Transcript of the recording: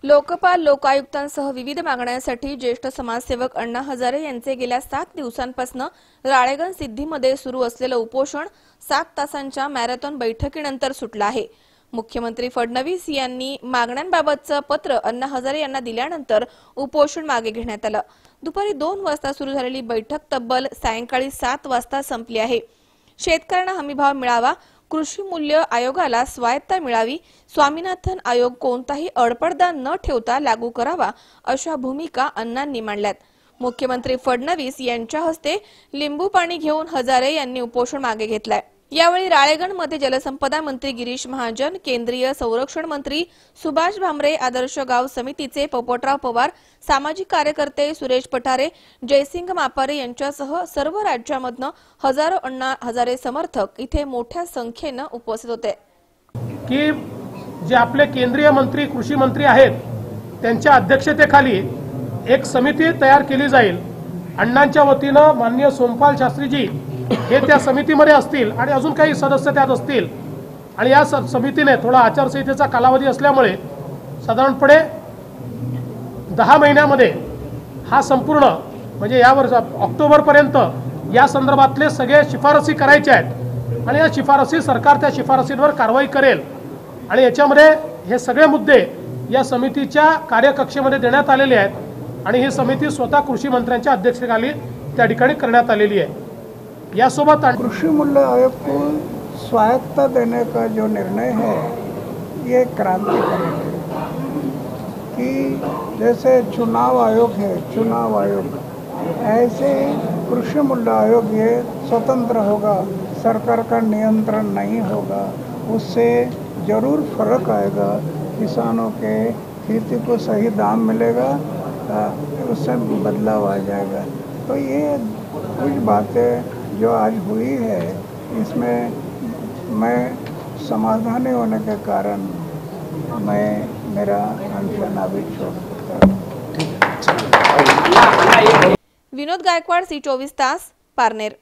लोकपाल लोकायुक्तांसह विविध मागण्यांसाठी ज्येष्ठ समाजसेवक अण्णा हजारे यांचे गेल्या 7 दिवसांपासून राळेगण सिद्धीमध्ये सुरू असलेलं उपोषण 7 तासांच्या मॅरेथॉन बैठकीनंतर सुटलं आहे। मुख्यमंत्री फडणवीस यांनी मागण्यांबाबतचं पत्र अण्णा हजारे यांना दिल्यानंतर उपोषण मागे घेण्यात आलं। दुपारी 2 वाजता सुरू झालेली बैठक तब्बल सायंकाळी 7 वाजता संपली आहे। शेतकऱ्यांना हमीभाव मिळावा, कृषी मूल्य आयोगाला स्वायत्ता मिळावी, स्वामीनाथन आयोग कोणताही अडपडदा न ठेवता लागू करावा अशा भूमिका अण्णांनी मांडल्यात। मुख्यमंत्री फडणवीस यांच्या हस्ते लिंबू पाणी घेऊन हजारे यांनी उपोषण मागे घेतलाय। यावेळी राळेगणमध्ये जलसंपदा मंत्री गिरीश महाजन, केंद्रीय संरक्षण मंत्री सुभाष भामरे, आदर्श गाव समितीचे पोपटराव पवार, सामाजिक कार्यकर्ते सुरेश पठारे, जयसिंग मापारे यांच्यासह सर्व राज्यामधून हजारो अण्णा हजारे समर्थक इथे मोठ्या संख्येने उपस्थित होते। की जे आपले केंद्रीय मंत्री कृषी मंत्री आहेत त्यांच्या अध्यक्षतेखाली एक समिती तयार केली जाईल। अण्णांच्या वतीने माननीय सोमपाल शास्त्रीजी हे त्या समितीमध्ये असतील आणि अजून काही सदस्य त्यात असतील आणि या समितीने थोडा आचारसंहितेचा कालावधी असल्यामुळे साधारणपणे 10 महिन्यामध्ये हा संपूर्ण म्हणजे या वर्ष ऑक्टोबर पर्यंत या संदर्भातले सगळे शिफारसी करायचे आहेत आणि या शिफारसी सरकार त्या शिफारसींवर कारवाई करेल आणि याच्यामध्ये हे सगळे मुद्दे या समितीच्या कार्यकक्षेमध्ये देण्यात आलेले आहेत आणि ही समिती स्वतः कृषी मंत्र्यांच्या अध्यक्षतेखाली त्या ठिकाणी करण्यात आलेली आहे। यासोबत कृषि मूल्य आयोग को स्वायत्ता देने का जो निर्णय है ये क्रांतिकारी है कि जैसे चुनाव आयोग है, चुनाव आयोग ऐसे कृषि मूल्य आयोग ये स्वतंत्र होगा, सरकार का नियंत्रण नहीं होगा, उससे जरूर फर्क आएगा। किसानों के खेती को सही दाम मिलेगा, उससे बदलाव आ जाएगा। तो ये कुछ बातें जो आज हुई है इसमें मैं समाधानी होने के कारण मैं मेरा अनशन अभी छोड़ देता हूं। विनोद गायकवाड, सी 24 तास, पारनेर।